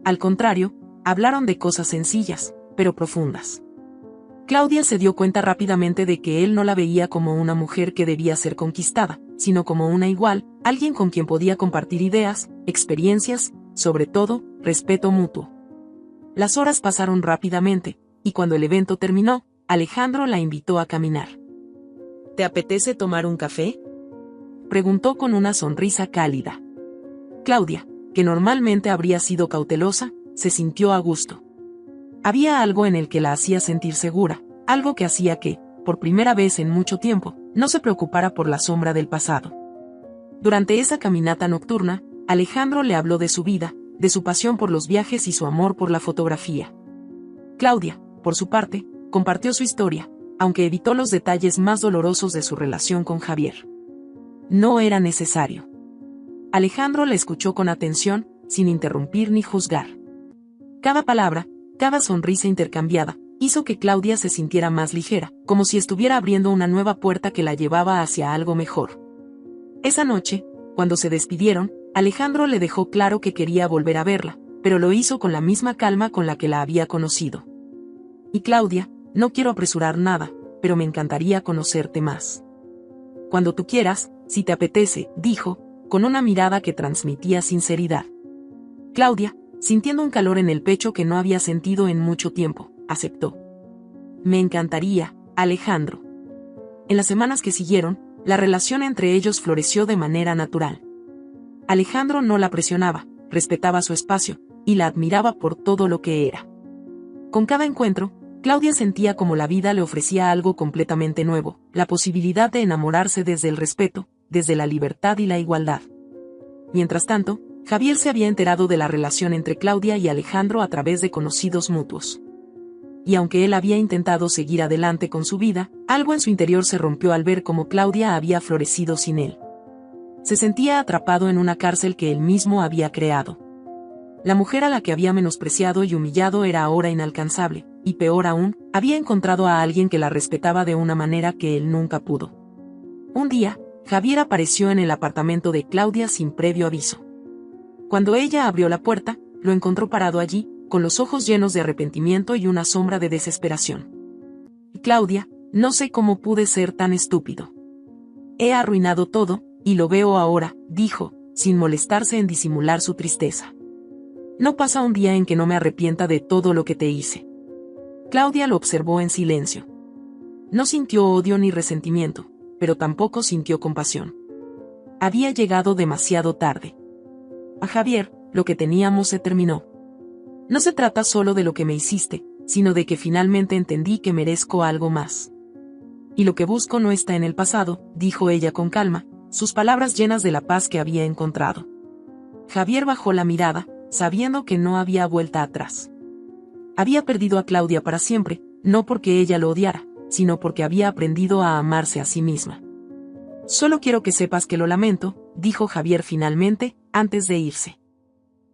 Al contrario, hablaron de cosas sencillas, pero profundas. Claudia se dio cuenta rápidamente de que él no la veía como una mujer que debía ser conquistada, sino como una igual, alguien con quien podía compartir ideas, experiencias, sobre todo, respeto mutuo. Las horas pasaron rápidamente, y cuando el evento terminó, Alejandro la invitó a caminar. «¿Te apetece tomar un café?», preguntó con una sonrisa cálida. Claudia, que normalmente habría sido cautelosa, se sintió a gusto. Había algo en el que la hacía sentir segura, algo que hacía que, por primera vez en mucho tiempo, no se preocupara por la sombra del pasado. Durante esa caminata nocturna, Alejandro le habló de su vida, de su pasión por los viajes y su amor por la fotografía. Claudia, por su parte, compartió su historia, aunque evitó los detalles más dolorosos de su relación con Javier. No era necesario. Alejandro la escuchó con atención, sin interrumpir ni juzgar. Cada palabra, cada sonrisa intercambiada, hizo que Claudia se sintiera más ligera, como si estuviera abriendo una nueva puerta que la llevaba hacia algo mejor. Esa noche, cuando se despidieron, Alejandro le dejó claro que quería volver a verla, pero lo hizo con la misma calma con la que la había conocido. «Y Claudia, no quiero apresurar nada, pero me encantaría conocerte más. Cuando tú quieras, si te apetece», dijo, con una mirada que transmitía sinceridad. Claudia, sintiendo un calor en el pecho que no había sentido en mucho tiempo, aceptó. «Me encantaría, Alejandro». En las semanas que siguieron, la relación entre ellos floreció de manera natural. Alejandro no la presionaba, respetaba su espacio, y la admiraba por todo lo que era. Con cada encuentro, Claudia sentía como la vida le ofrecía algo completamente nuevo, la posibilidad de enamorarse desde el respeto, desde la libertad y la igualdad. Mientras tanto, Javier se había enterado de la relación entre Claudia y Alejandro a través de conocidos mutuos. Y aunque él había intentado seguir adelante con su vida, algo en su interior se rompió al ver cómo Claudia había florecido sin él. Se sentía atrapado en una cárcel que él mismo había creado. La mujer a la que había menospreciado y humillado era ahora inalcanzable, y peor aún, había encontrado a alguien que la respetaba de una manera que él nunca pudo. Un día, Javier apareció en el apartamento de Claudia sin previo aviso. Cuando ella abrió la puerta, lo encontró parado allí, con los ojos llenos de arrepentimiento y una sombra de desesperación. «Claudia, no sé cómo pude ser tan estúpido. He arruinado todo, y lo veo ahora», dijo, sin molestarse en disimular su tristeza. «No pasa un día en que no me arrepienta de todo lo que te hice». Claudia lo observó en silencio. No sintió odio ni resentimiento, pero tampoco sintió compasión. Había llegado demasiado tarde. A Javier, lo que teníamos se terminó. No se trata solo de lo que me hiciste, sino de que finalmente entendí que merezco algo más. Y lo que busco no está en el pasado, dijo ella con calma, sus palabras llenas de la paz que había encontrado. Javier bajó la mirada, sabiendo que no había vuelta atrás. Había perdido a Claudia para siempre, no porque ella lo odiara, sino porque había aprendido a amarse a sí misma. «Solo quiero que sepas que lo lamento», dijo Javier finalmente, antes de irse.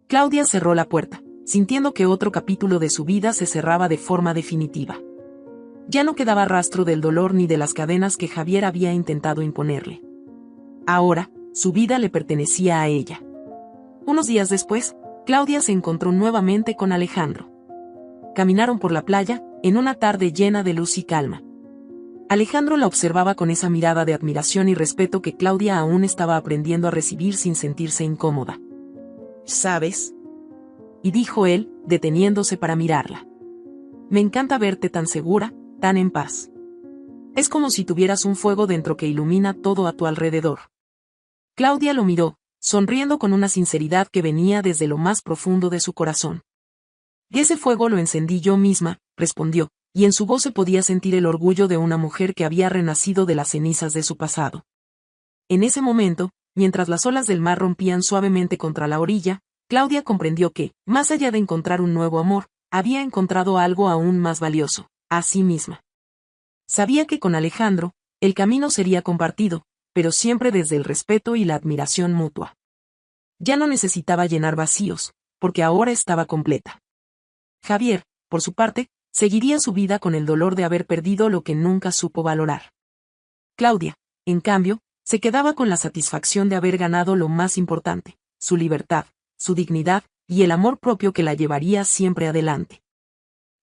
Claudia cerró la puerta, sintiendo que otro capítulo de su vida se cerraba de forma definitiva. Ya no quedaba rastro del dolor ni de las cadenas que Javier había intentado imponerle. Ahora, su vida le pertenecía a ella. Unos días después, Claudia se encontró nuevamente con Alejandro. Caminaron por la playa, en una tarde llena de luz y calma. Alejandro la observaba con esa mirada de admiración y respeto que Claudia aún estaba aprendiendo a recibir sin sentirse incómoda. ¿Sabes? Y dijo él, deteniéndose para mirarla. Me encanta verte tan segura, tan en paz. Es como si tuvieras un fuego dentro que ilumina todo a tu alrededor. Claudia lo miró, sonriendo con una sinceridad que venía desde lo más profundo de su corazón. Y ese fuego lo encendí yo misma, respondió, y en su voz se podía sentir el orgullo de una mujer que había renacido de las cenizas de su pasado. En ese momento, mientras las olas del mar rompían suavemente contra la orilla, Claudia comprendió que, más allá de encontrar un nuevo amor, había encontrado algo aún más valioso, a sí misma. Sabía que con Alejandro, el camino sería compartido, pero siempre desde el respeto y la admiración mutua. Ya no necesitaba llenar vacíos, porque ahora estaba completa. Javier, por su parte, seguiría su vida con el dolor de haber perdido lo que nunca supo valorar. Claudia, en cambio, se quedaba con la satisfacción de haber ganado lo más importante, su libertad, su dignidad, y el amor propio que la llevaría siempre adelante.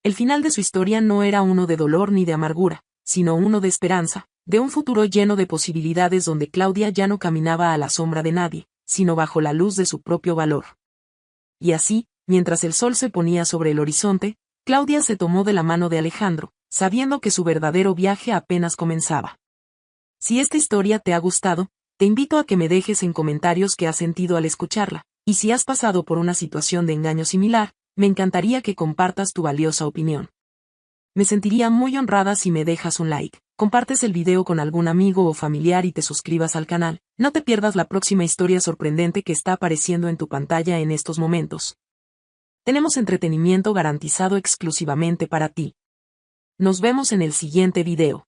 El final de su historia no era uno de dolor ni de amargura, sino uno de esperanza, de un futuro lleno de posibilidades donde Claudia ya no caminaba a la sombra de nadie, sino bajo la luz de su propio valor. Y así, mientras el sol se ponía sobre el horizonte, Claudia se tomó de la mano de Alejandro, sabiendo que su verdadero viaje apenas comenzaba. Si esta historia te ha gustado, te invito a que me dejes en comentarios qué has sentido al escucharla, y si has pasado por una situación de engaño similar, me encantaría que compartas tu valiosa opinión. Me sentiría muy honrada si me dejas un like, compartes el video con algún amigo o familiar y te suscribas al canal. No te pierdas la próxima historia sorprendente que está apareciendo en tu pantalla en estos momentos. Tenemos entretenimiento garantizado exclusivamente para ti. Nos vemos en el siguiente video.